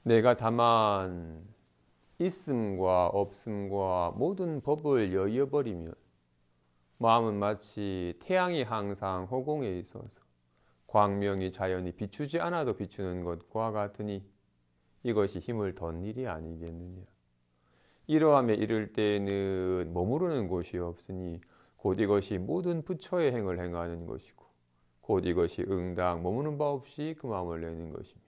내가 다만 있음과 없음과 모든 법을 여의어버리면 마음은 마치 태양이 항상 허공에 있어서 광명이 자연히 비추지 않아도 비추는 것과 같으니 이것이 힘을 던 일이 아니겠느냐. 이러함에 이를 때에는 머무르는 곳이 없으니 곧 이것이 모든 부처의 행을 행하는 것이고 곧 이것이 응당 머무는 바 없이 그 마음을 내는 것이며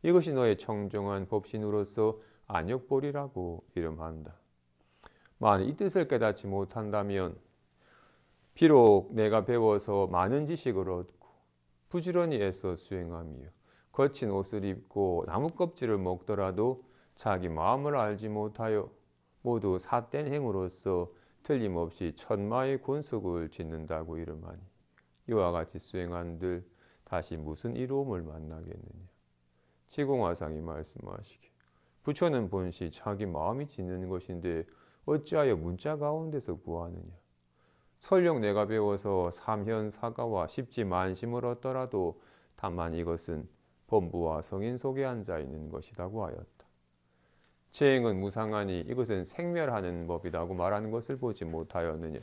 이것이 너의 청정한 법신으로서 안욕보리라고 이름한다. 만일 이 뜻을 깨닫지 못한다면 비록 내가 배워서 많은 지식을 얻고 부지런히 애써 수행하며 거친 옷을 입고 나무 껍질을 먹더라도 자기 마음을 알지 못하여 모두 삿된 행으로서 틀림없이 천마의 곤속을 짓는다고 이름하니 이와 같이 수행한들 다시 무슨 이로움을 만나겠느냐. 지공화상이 말씀하시기 부처는 본시 자기 마음이 짓는 것인데 어찌하여 문자 가운데서 구하느냐. 설령 내가 배워서 삼현사가와 십지만심을 얻더라도 다만 이것은 범부와 성인 속에 앉아 있는 것이라고 하였다. 재행은 무상하니 이것은 생멸하는 법이라고 말하는 것을 보지 못하였느냐.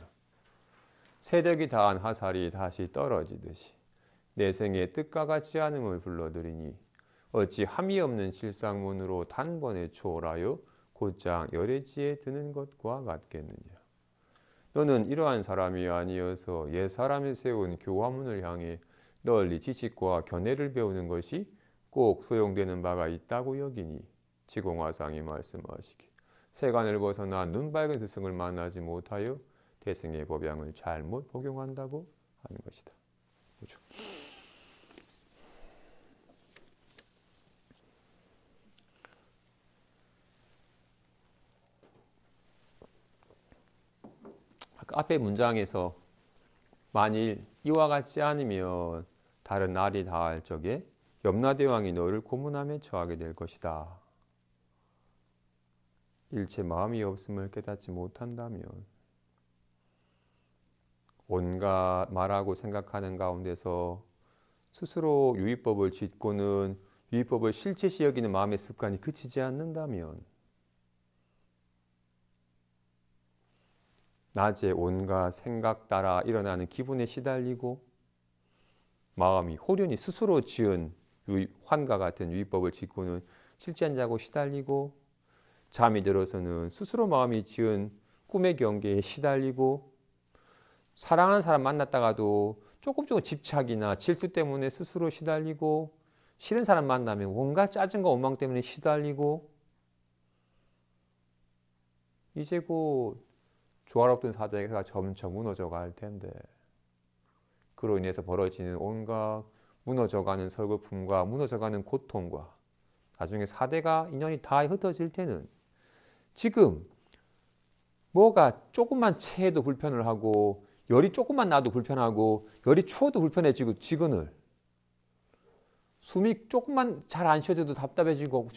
세력이 다한 화살이 다시 떨어지듯이 내 생의 뜻과 같지 않음을 불러들이니 어찌 함이 없는 실상문으로 단번에 초월하여 곧장 열애지에 드는 것과 같겠느냐. 너는 이러한 사람이 아니어서 옛사람이 세운 교화문을 향해 널리 지식과 견해를 배우는 것이 꼭 소용되는 바가 있다고 여기니 지공화상이 말씀하시기 세간을 벗어나 눈 밝은 스승을 만나지 못하여 대승의 법양을 잘못 복용한다고 하는 것이다. 그렇죠? 앞에 문장에서 만일 이와 같지 않으면 다른 날이 다할 적에 염라대왕이 너를 고문함에 처하게 될 것이다. 일체 마음이 없음을 깨닫지 못한다면 온갖 말하고 생각하는 가운데서 스스로 유의법을 짓고는 유의법을 실체시 여기는 마음의 습관이 그치지 않는다면 낮에 온갖 생각 따라 일어나는 기분에 시달리고 마음이 호련히 스스로 지은 환과 같은 유의법을 짓고는 실제 자고 시달리고 잠이 들어서는 스스로 마음이 지은 꿈의 경계에 시달리고 사랑하는 사람 만났다가도 조금 집착이나 질투 때문에 스스로 시달리고 싫은 사람 만나면 온갖 짜증과 원망 때문에 시달리고 이제 곧 조화롭던 사대가 점점 무너져 갈 텐데 그로 인해서 벌어지는 온갖 무너져가는 설거품과 무너져가는 고통과 나중에 사대가 인연이 다 흩어질 때는 지금 뭐가 조금만 체해도 불편을 하고 열이 조금만 나도 불편하고 열이 추워도 불편해지고 지근을 숨이 조금만 잘 안 쉬어져도 답답해지고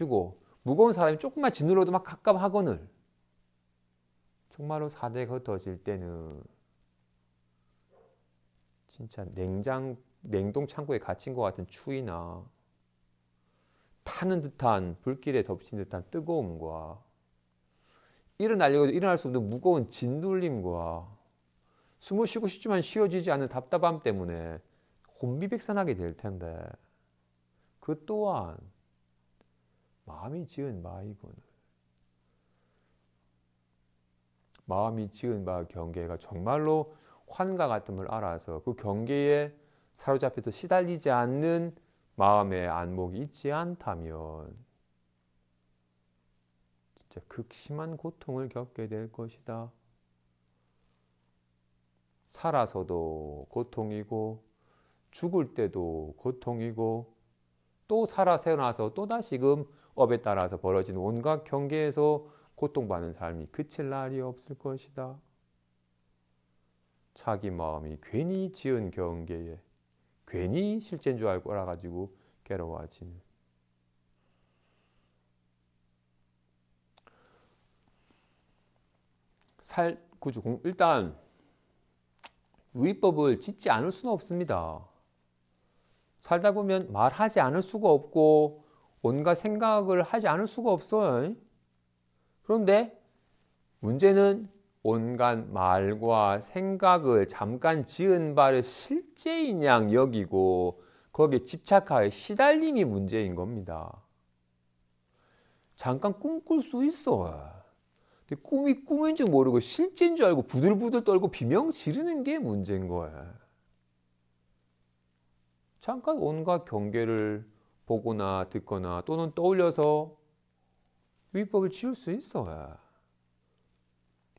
무거운 사람이 조금만 짓눌러도 막 갑갑하거늘 정말로 사대가 흩어질 때는 진짜 냉동 창고에 갇힌 것 같은 추위나 타는 듯한 불길에 덮친 듯한 뜨거움과 일어나려고 일어날 수 없는 무거운 짓눌림과 숨을 쉬고 싶지만 쉬어지지 않는 답답함 때문에 혼비백산하게 될 텐데 그 또한 마음이 지은 바이거늘 마음이 지은 바 경계가 정말로 환과 같음을 알아서 그 경계에 사로잡혀서 시달리지 않는 마음의 안목이 있지 않다면 진짜 극심한 고통을 겪게 될 것이다. 살아서도 고통이고 죽을 때도 고통이고 또 살아 태어나서 또 다시금 업에 따라서 벌어지는 온갖 경계에서 고통받는 삶이 그칠 날이 없을 것이다. 자기 마음이 괜히 지은 경계에 괜히 실제인 줄 알고 알아가지고 괴로워하지는 일단 유의법을 짓지 않을 수는 없습니다. 살다 보면 말하지 않을 수가 없고 온갖 생각을 하지 않을 수가 없어요. 그런데 문제는 온갖 말과 생각을 잠깐 지은 바를 실제인 양 여기고 거기에 집착하여 시달림이 문제인 겁니다. 잠깐 꿈꿀 수 있어. 근데 꿈이 꿈인 줄 모르고 실제인 줄 알고 부들부들 떨고 비명 지르는 게 문제인 거야. 잠깐 온갖 경계를 보거나 듣거나 또는 떠올려서 위법을 지을 수 있어요.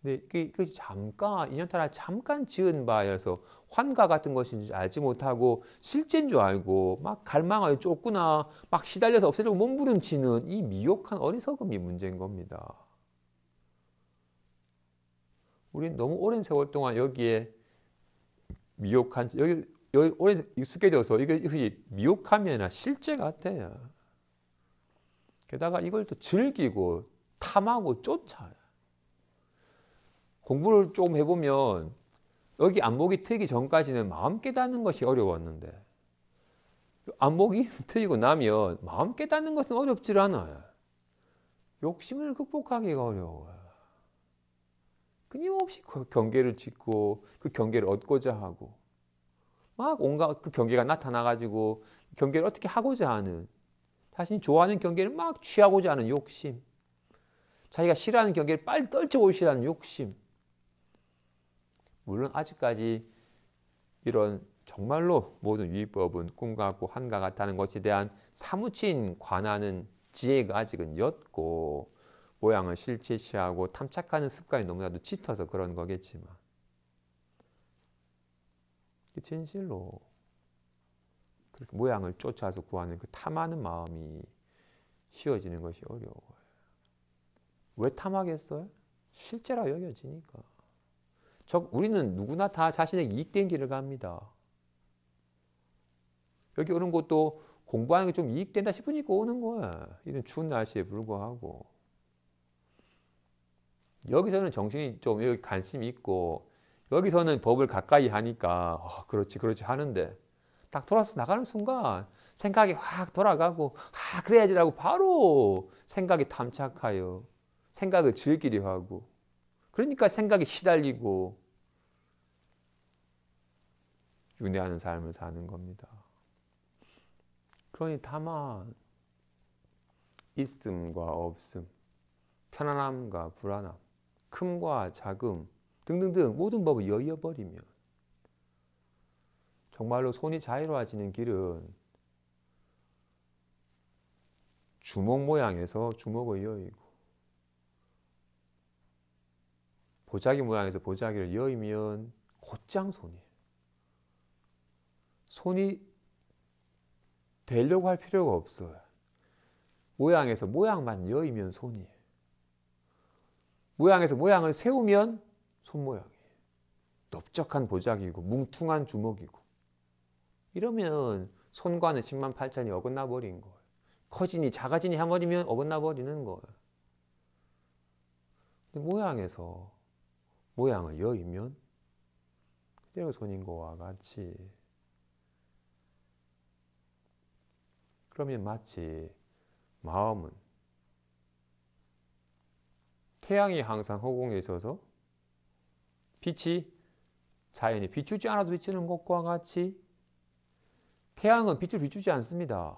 근데 그 잠깐 인연타라 잠깐 지은 바여서 환가 같은 것인지 알지 못하고 실제인 줄 알고 막 갈망하여 쫓구나 막 시달려서 없애려고 몸부림치는 이 미혹한 어리석음이 문제인 겁니다. 우린 너무 오랜 세월 동안 여기에 미혹한 여기 오랜 익숙해져서 이게 미혹함이 아니라 실제 같아요. 게다가 이걸 또 즐기고 탐하고 쫓아요. 공부를 조금 해보면 여기 안목이 트이기 전까지는 마음 깨닫는 것이 어려웠는데 안목이 트이고 나면 마음 깨닫는 것은 어렵지 않아요. 욕심을 극복하기가 어려워요. 끊임없이 경계를 짓고 그 경계를 얻고자 하고 막 온갖 그 경계가 나타나가지고 경계를 어떻게 하고자 하는 자신이 좋아하는 경계를 막 취하고자 하는 욕심, 자기가 싫어하는 경계를 빨리 떨쳐보시라는 욕심. 물론 아직까지 이런 정말로 모든 유의법은 꿈 같고 환가 같다는 것에 대한 사무친 관하는 지혜가 아직은 옅고 모양을 실체시하고 탐착하는 습관이 너무나도 짙어서 그런 거겠지만 진실로 그렇게 모양을 쫓아서 구하는 그 탐하는 마음이 쉬워지는 것이 어려워요. 왜 탐하겠어요? 실제라 여겨지니까. 우리는 누구나 다 자신의 이익된 길을 갑니다. 여기 오는 것도 공부하는 게 좀 이익된다 싶으니까 오는 거야. 이런 추운 날씨에 불구하고. 여기서는 정신이 좀 여기 관심이 있고 여기서는 법을 가까이 하니까 그렇지 하는데 딱 돌아서 나가는 순간 생각이 확 돌아가고 그래야지라고 바로 생각에 탐착하여 생각을 즐기려 하고 그러니까 생각이 시달리고 윤회하는 삶을 사는 겁니다. 그러니 다만 있음과 없음, 편안함과 불안함, 큼과 작음 등등등 모든 법을 여의어버리면 정말로 손이 자유로워지는 길은 주먹 모양에서 주먹을 여의고 보자기 모양에서 보자기를 여의면 곧장 손이에요. 손이 되려고 할 필요가 없어요. 모양에서 모양만 여의면 손이에요. 모양에서 모양을 세우면 손모양이에요. 넓적한 보자기고 뭉퉁한 주먹이고 이러면 손과는 10만 8천이 어긋나 버린 거예요. 커지니 작아지니 해버리면 어긋나 버리는 거예요. 근데 모양에서 모양을 여의면 그대로 손인 것과 같이 그러면 마치 마음은 태양이 항상 허공에 있어서 빛이 자연이 비추지 않아도 비추는 것과 같이 태양은 빛을 비추지 않습니다.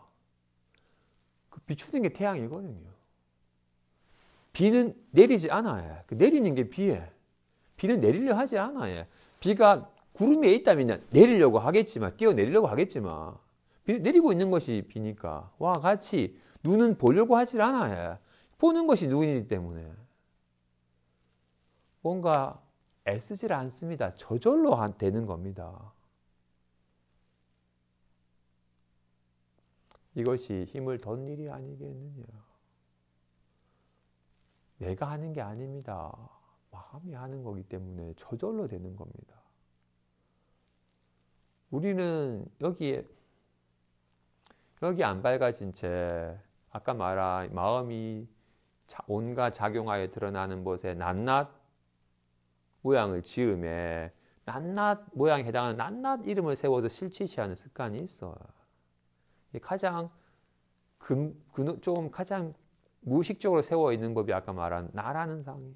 그 비추는 게 태양이거든요. 비는 내리지 않아요. 그 내리는 게 비예요. 비는 내리려 하지 않아요. 비가 구름 위에 있다면 내리려고 하겠지만 뛰어내리려고 하겠지만 비는 내리고 있는 것이 비니까 와 같이 눈은 보려고 하질 않아요. 보는 것이 눈이기 때문에 뭔가 애쓰질 않습니다. 저절로 되는 겁니다. 이것이 힘을 던 일이 아니겠느냐. 내가 하는 게 아닙니다. 마음이 하는 거기 때문에 저절로 되는 겁니다. 우리는 여기 안 밝아진 채 아까 말한 마음이 온갖 작용하여 드러나는 것에 낱낱 모양을 지음에 낱낱 모양에 해당하는 낱낱 이름을 세워서 실치시하는 습관이 있어요. 가장 좀 가장 무의식적으로 세워 있는 법이 아까 말한 나라는 상이에요.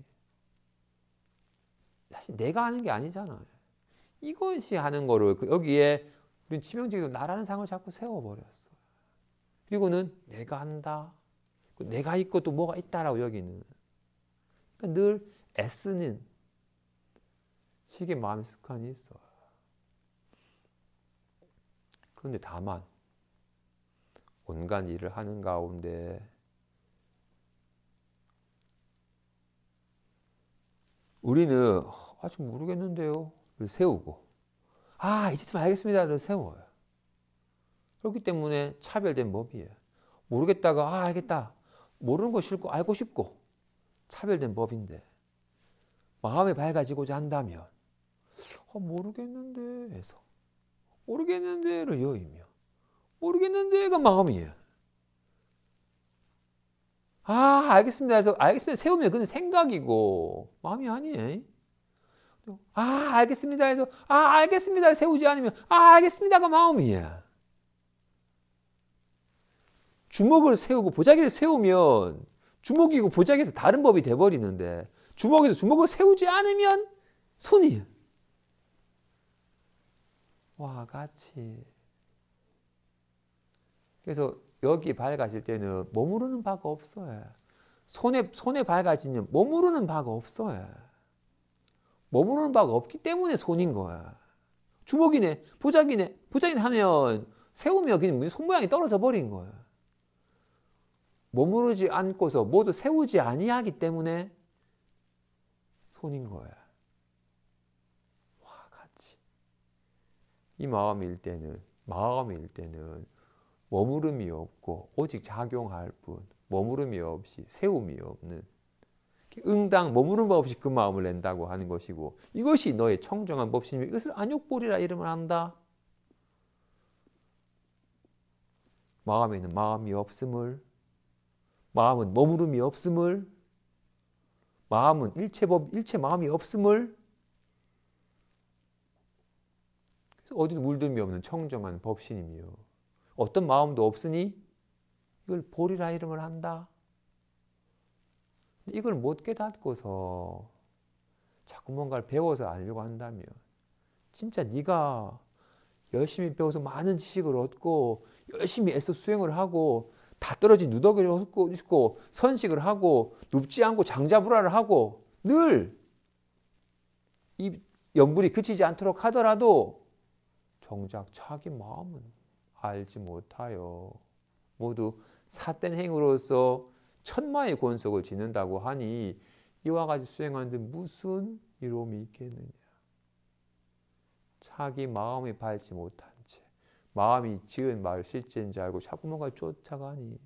사실 내가 하는 게 아니잖아요. 이것이 하는 거를 여기에 우린 치명적으로 나라는 상을 자꾸 세워버렸어. 그리고는 내가 한다. 내가 있고 또 뭐가 있다라고 여기는. 그러니까 늘 애쓰는 식의 마음의 습관이 있어요. 그런데 다만 온갖 일을 하는 가운데 우리는 아직 모르겠는데요 를 세우고 이제쯤 알겠습니다를 세워요. 그렇기 때문에 차별된 법이에요. 모르겠다가 알겠다. 모르는 거 싫고 알고 싶고 차별된 법인데 마음이 밝아지고자 한다면 모르겠는데 해서 모르겠는데를 여이며 모르겠는데가 마음이에요. 알겠습니다 해서 알겠습니다 세우면 그건 생각이고 마음이 아니에요. 알겠습니다 해서 알겠습니다 세우지 않으면 알겠습니다가 마음이에요. 주먹을 세우고 보자기를 세우면 주먹이고 보자기에서 다른 법이 돼버리는데 주먹에서 주먹을 세우지 않으면 손이에요. 와 같이. 그래서 여기 밝아질 때는 머무르는 바가 없어요. 손에 밝아지면 머무르는 바가 없어요. 머무르는 바가 없기 때문에 손인 거야. 주먹이네, 보자기네 하면 세우면 그냥 손 모양이 떨어져 버린 거야. 머무르지 않고서 모두 세우지 아니하기 때문에 손인 거야. 와 같이. 이 마음일 때는 머무름이 없고 오직 작용할 뿐 머무름이 없이 세움이 없는 응당 머무름 없이 그 마음을 낸다고 하는 것이고 이것이 너의 청정한 법신이며 이것을 안욕보리라 이름을 한다. 마음에는 마음이 없음을 마음은 머무름이 없음을 마음은 일체 마음이 없음을 그래서 어디도 물들미 없는 청정한 법신이며 어떤 마음도 없으니 이걸 보리라 이름을 한다. 이걸 못 깨닫고서 자꾸 뭔가를 배워서 알려고 한다면 진짜 네가 열심히 배워서 많은 지식을 얻고 열심히 애써 수행을 하고 다 떨어진 누더기를 얻고 있고 선식을 하고 눕지 않고 장자불화를 하고 늘 이 염불이 그치지 않도록 하더라도 정작 자기 마음은 알지 못하여 모두 삿된 행위로서 천마의 권속을 지는다고 하니 이와 같이 수행하는데 무슨 이로움이 있겠느냐. 자기 마음이 밝지 못한 채 마음이 지은 말 실제인 줄 알고 자꾸 뭔가 쫓아가니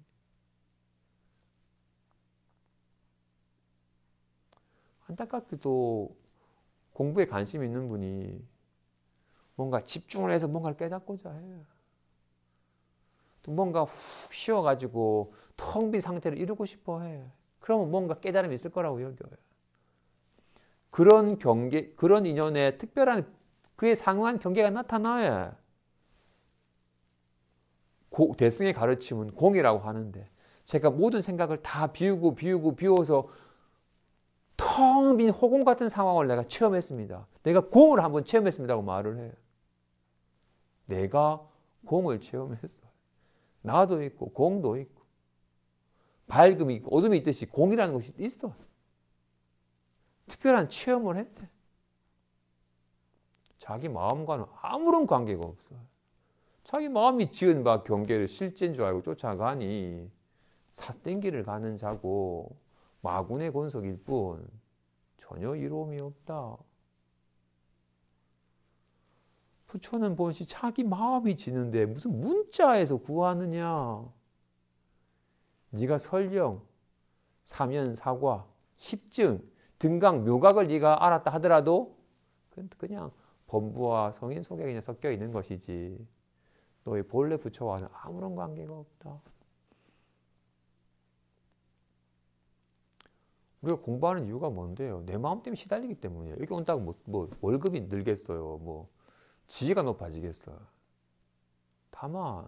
안타깝게도 공부에 관심 있는 분이 뭔가 집중을 해서 뭔가를 깨닫고자 해요. 또 뭔가 훅 쉬어가지고 텅 빈 상태를 이루고 싶어 해. 그러면 뭔가 깨달음이 있을 거라고 여겨요. 그런 경계, 그런 인연에 특별한 그에 상응한 경계가 나타나야 대승의 가르침은 공이라고 하는데 제가 모든 생각을 다 비워서 텅 빈 허공 같은 상황을 내가 체험했습니다. 내가 공을 한번 체험했습니다고 말을 해요. 내가 공을 체험했어. 나도 있고 공도 있고 밝음이 있고 어둠이 있듯이 공이라는 것이 있어. 특별한 체험을 했대. 자기 마음과는 아무런 관계가 없어요. 자기 마음이 지은 바 경계를 실제인 줄 알고 쫓아가니 삿된 길을 가는 자고 마군의 권속일 뿐 전혀 이로움이 없다. 부처는 본시 자기 마음이 지는데 무슨 문자에서 구하느냐. 네가 설령 사면사과, 십증, 등강, 묘각을 네가 알았다 하더라도 그냥 범부와 성인 속에 그냥 섞여 있는 것이지 너의 본래 부처와는 아무런 관계가 없다. 우리가 공부하는 이유가 뭔데요? 내 마음 때문에 시달리기 때문이에요. 여기 온다고 뭐 월급이 늘겠어요. 뭐 지위가 높아지겠어요. 다만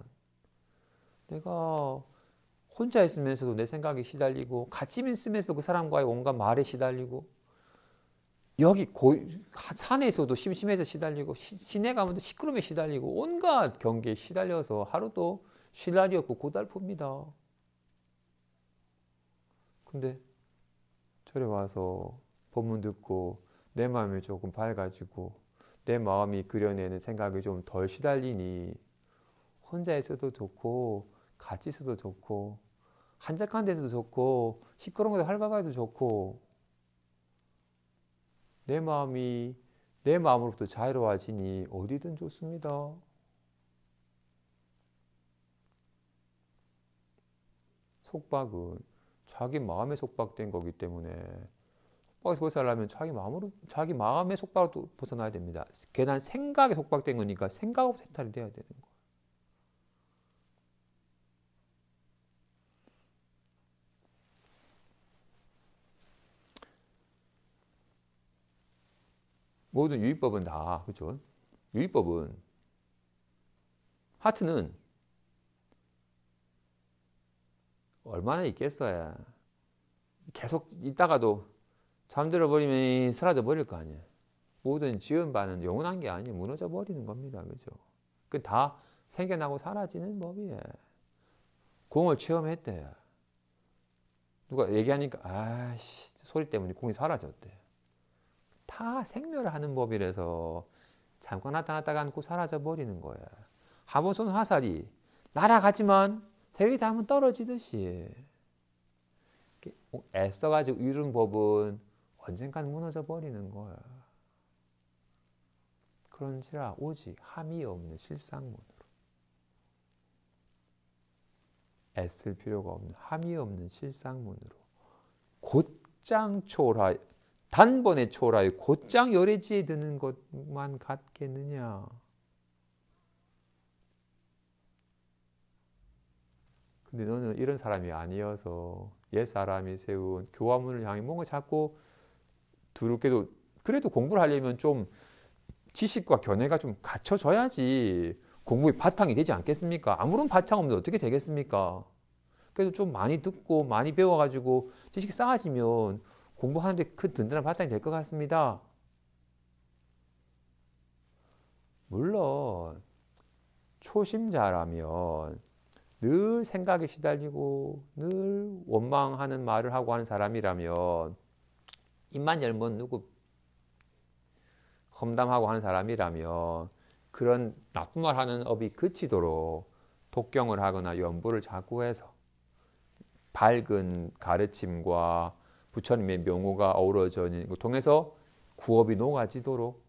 내가 혼자 있으면서도 내 생각에 시달리고 같이 있으면서도 그 사람과의 온갖 말에 시달리고 여기 산에서도 심심해서 시달리고 시내 가면 시끄러움에 시달리고 온갖 경계에 시달려서 하루도 쉴 날이 없고 고달픕니다. 근데 절에 와서 법문 듣고 내 마음이 조금 밝아지고 내 마음이 그려내는 생각이 좀 덜 시달리니 혼자 있어도 좋고 같이 있어도 좋고 한적한 데서도 좋고 시끄러운 데서 활발해도 좋고 내 마음이 내 마음으로부터 자유로워지니 어디든 좋습니다. 속박은 자기 마음에 속박된 거기 때문에 속박에서 벗어나려면 자기 마음의 속박으로 벗어나야 됩니다. 괜한 생각에 속박된 거니까 생각으로부터 해탈이 돼야 되는 거예요. 모든 유의법은 다 그렇죠. 유의법은 하트는 얼마나 있겠어야 계속 있다가도 잠들어 버리면 사라져 버릴 거 아니에요. 모든 지은 바는 영원한 게 아니에요. 무너져 버리는 겁니다. 그죠? 그 다 생겨나고 사라지는 법이에요. 공을 체험했대. 누가 얘기하니까 아씨 소리 때문에 공이 사라졌대. 다 생멸하는 법이라서 잠깐 나타났다가 않고 사라져 버리는 거야. 한번 쏜 화살이 날아가지만 세력이 닿으면 떨어지듯이 애써가지고 이룬 법은 언젠간 무너져 버리는 거야. 그런지라 오직 함이 없는 실상문으로 애쓸 필요가 없는 함이 없는 실상문으로 곧장 초라 단번에 초라해 곧장 열애지에 드는 것만 같겠느냐. 근데 너는 이런 사람이 아니어서 옛사람이 세운 교화문을 향해 뭔가 자꾸 두렵게도 그래도 공부를 하려면 좀 지식과 견해가 좀 갖춰져야지 공부의 바탕이 되지 않겠습니까? 아무런 바탕 없는데 어떻게 되겠습니까? 그래도 좀 많이 듣고 많이 배워가지고 지식이 쌓아지면 공부하는데 큰 든든한 바탕이 될 것 같습니다. 물론 초심자라면 늘 생각에 시달리고 늘 원망하는 말을 하고 하는 사람이라면 입만 열면 누구 험담하고 하는 사람이라면 그런 나쁜 말 하는 업이 그치도록 독경을 하거나 연부를 자꾸 해서 밝은 가르침과 부처님의 명호가 어우러져 있는 걸 통해서 구업이 녹아지도록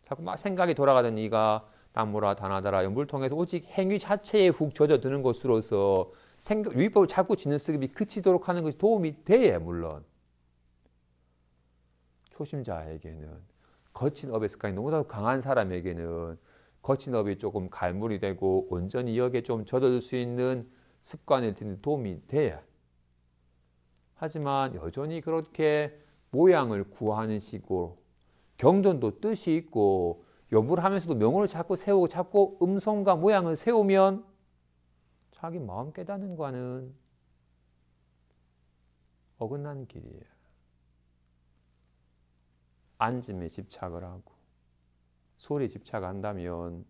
자꾸 막 생각이 돌아가던 이가 남무라 다나다라 연부를 통해서 오직 행위 자체에 훅 젖어드는 것으로서 유의법을 자꾸 짓는 습이 그치도록 하는 것이 도움이 돼야 물론 초심자에게는 거친 업의 습관이 너무나 강한 사람에게는 거친 업이 조금 갈물이 되고 온전히 여기에 좀 젖어들 수 있는 습관에 도움이 돼야. 하지만 여전히 그렇게 모양을 구하는 식으로 경전도 뜻이 있고 연부를 하면서도 명호를 자꾸 세우고 자꾸 음성과 모양을 세우면 자기 마음 깨닫는 과는 어긋난 길이에요. 앉음에 집착을 하고 소리에 집착한다면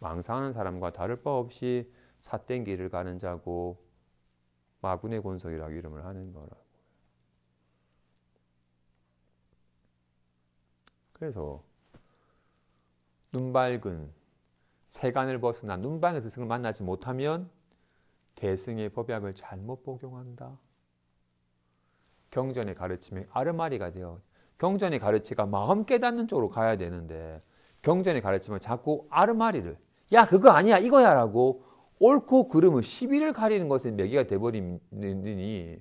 망상하는 사람과 다를 바 없이 삿된 길을 가는 자고 마군의 권속이라고 이름을 하는 거라고. 그래서 눈 밝은 세간을 벗어나 눈 밝은 스승을 만나지 못하면 대승의 법약을 잘못 복용한다. 경전의 가르침이 아르마리가 되어 경전의 가르치가 마음 깨닫는 쪽으로 가야 되는데 경전의 가르침을 자꾸 아르마리를 야 그거 아니야 이거야 라고 옳고 그름을 시비를 가리는 것에 매개가 돼버리니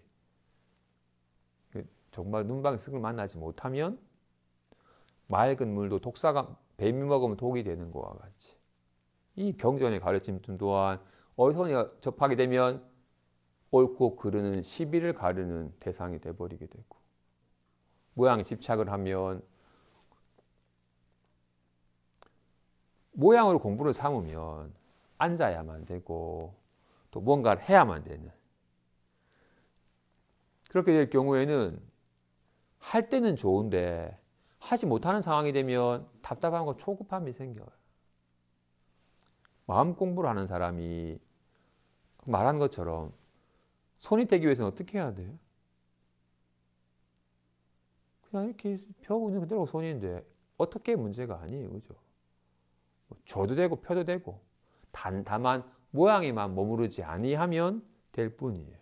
정말 눈방의 스승을 만나지 못하면 맑은 물도 독사가 뱀이 먹으면 독이 되는 것과 같이 이 경전의 가르침 또한 어디서 접하게 되면 옳고 그르는 시비를 가르는 대상이 돼버리게 되고 모양에 집착을 하면 모양으로 공부를 삼으면 앉아야만 되고 또 뭔가를 해야만 되는, 그렇게 될 경우에는 할 때는 좋은데 하지 못하는 상황이 되면 답답한 거, 초급함이 생겨요. 마음 공부를 하는 사람이 말한 것처럼 손이 되기 위해서는 어떻게 해야 돼요? 그냥 이렇게 펴고 있는 그대로 손인데 어떻게 문제가 아니에요. 그죠? 줘도 되고 펴도 되고 다만 모양이만 머무르지 아니하면 될 뿐이에요.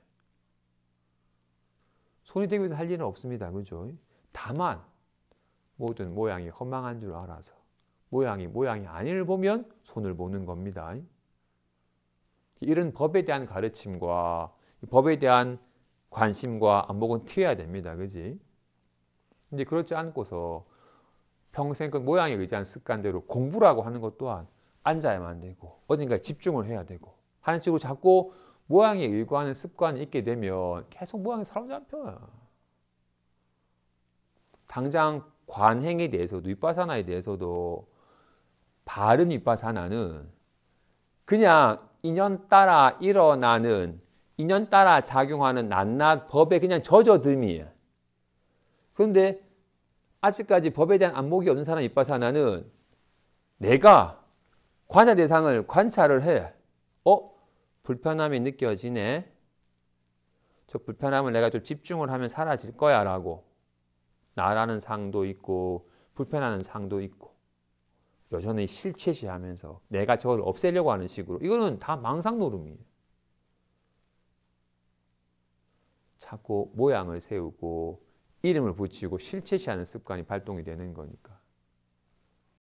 손이 되기 위해서 할 일은 없습니다. 그죠? 다만 모든 모양이 허망한 줄 알아서 모양이 아니를 보면 손을 보는 겁니다. 이런 법에 대한 가르침과 법에 대한 관심과 안목은 튀어야 됩니다. 그지? 근데 그렇지 않고서 평생 그 모양에 의지한 습관대로 공부라고 하는 것 또한 앉아야만 되고 어딘가에 집중을 해야 되고 하는 식으로 자꾸 모양에 의거하는 습관이 있게 되면 계속 모양에 사로잡혀요. 당장 관행에 대해서도, 윗바사나에 대해서도 바른 윗바사나는 그냥 인연 따라 일어나는, 인연 따라 작용하는 낱낱 법에 그냥 젖어듦이에요. 그런데 아직까지 법에 대한 안목이 없는 사람 윗바사나는 내가 관찰 대상을 관찰을 해. 불편함이 느껴지네. 저 불편함을 내가 좀 집중을 하면 사라질 거야 라고. 나라는 상도 있고 불편하는 상도 있고 여전히 실체시하면서 내가 저걸 없애려고 하는 식으로, 이거는 다 망상노름이에요. 자꾸 모양을 세우고 이름을 붙이고 실체시하는 습관이 발동이 되는 거니까.